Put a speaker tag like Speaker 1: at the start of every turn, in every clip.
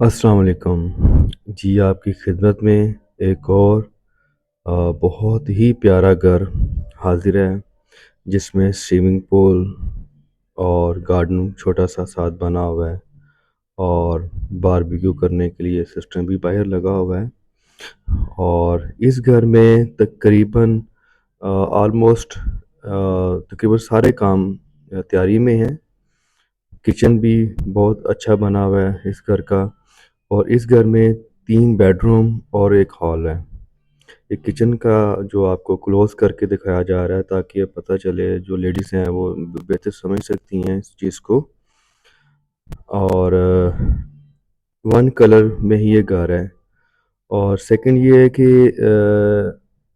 Speaker 1: السلام علیکم جی آپ کی خدمت میں ایک اور بہت ہی پیارا گھر حاضر ہے جس میں سوئمنگ پول اور گارڈن چھوٹا سا ساتھ بنا ہوا ہے اور باربیکیو کرنے کے لیے سسٹم بھی باہر لگا ہوا ہے اور اس گھر میں تقریباً آلموسٹ تقریباً سارے کام تیاری میں ہیں۔ کچن بھی بہت اچھا بنا ہوا ہے اس گھر کا اور اس گھر میں 3 بیڈ روم اور ایک ہال ہے۔ ایک کچن کا جو آپ کو کلوز کر کے دکھایا جا رہا ہے تاکہ پتہ چلے جو لیڈیز ہیں وہ بہتر سمجھ سکتی ہیں اس چیز کو۔ اور 1 کلر میں ہی یہ گھر ہے اور سیکنڈ یہ ہے کہ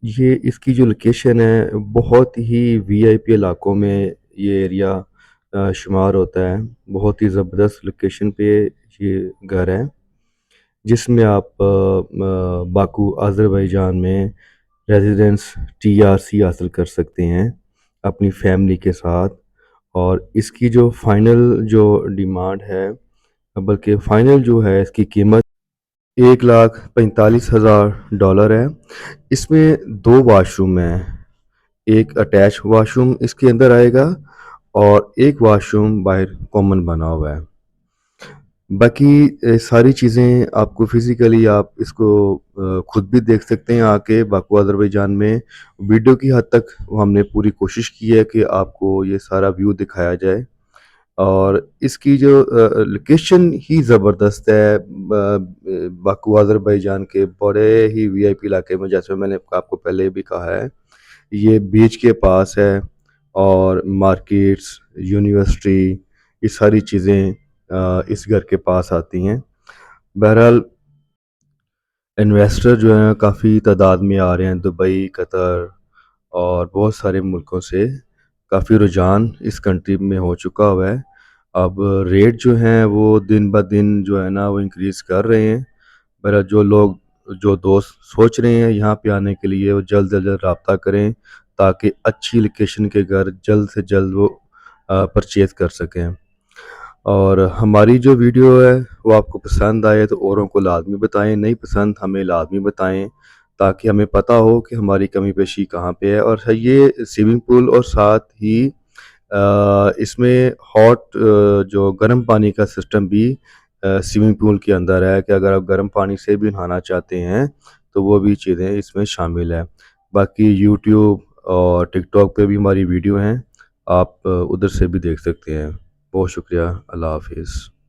Speaker 1: یہ اس کی جو لوکیشن ہے بہت ہی وی آئی پی علاقوں میں یہ ایریا شمار ہوتا ہے۔ بہت ہی زبردست لوکیشن پہ یہ گھر ہے جس میں آپ باکو آذربائیجان میں ریزیڈنس ٹی آر سی حاصل کر سکتے ہیں اپنی فیملی کے ساتھ۔ اور اس کی جو فائنل جو ڈیمانڈ ہے بلکہ فائنل جو ہے اس کی قیمت $1,45,000 ہے۔ اس میں 2 واش روم ہیں، ایک اٹیچ واش روم اس کے اندر آئے گا اور ایک واش روم باہر کامن بنا ہوا ہے۔ باقی ساری چیزیں آپ کو فزیکلی آپ اس کو خود بھی دیکھ سکتے ہیں آ کے باکو آذربائیجان میں۔ ویڈیو کی حد تک ہم نے پوری کوشش کی ہے کہ آپ کو یہ سارا ویو دکھایا جائے اور اس کی جو لوکیشن ہی زبردست ہے۔ باکو آذربائیجان کے بڑے ہی وی آئی پی علاقے میں، جیسے میں نے آپ کو پہلے بھی کہا ہے، یہ بیچ کے پاس ہے اور مارکیٹس، یونیورسٹی، یہ ساری چیزیں اس گھر کے پاس آتی ہیں۔ بہرحال انویسٹر جو ہیں کافی تعداد میں آ رہے ہیں، دبئی، قطر اور بہت سارے ملکوں سے کافی رجحان اس کنٹری میں ہو چکا ہوا ہے۔ اب ریٹ جو ہیں وہ دن بہ دن جو ہے نا وہ انکریز کر رہے ہیں۔ بہرحال جو دوست سوچ رہے ہیں یہاں پہ آنے کے لیے وہ جلد از جلد رابطہ کریں تاکہ اچھی لوکیشن کے گھر جلد سے جلد وہ پرچیز کر سکیں۔ اور ہماری جو ویڈیو ہے وہ آپ کو پسند آئے تو اوروں کو لازمی بتائیں، نہیں پسند ہمیں لازمی بتائیں تاکہ ہمیں پتہ ہو کہ ہماری کمی پیشی کہاں پہ ہے۔ اور یہ سوئمنگ پول اور ساتھ ہی اس میں ہاٹ جو گرم پانی کا سسٹم بھی سوئمنگ پول کے اندر ہے کہ اگر آپ گرم پانی سے بھی نہانا چاہتے ہیں تو وہ بھی چیزیں اس میں شامل ہیں۔ باقی یوٹیوب اور ٹک ٹاک پہ بھی ہماری ویڈیو ہیں، آپ ادھر سے بھی دیکھ سکتے ہیں۔ بہت شکریہ، اللہ حافظ۔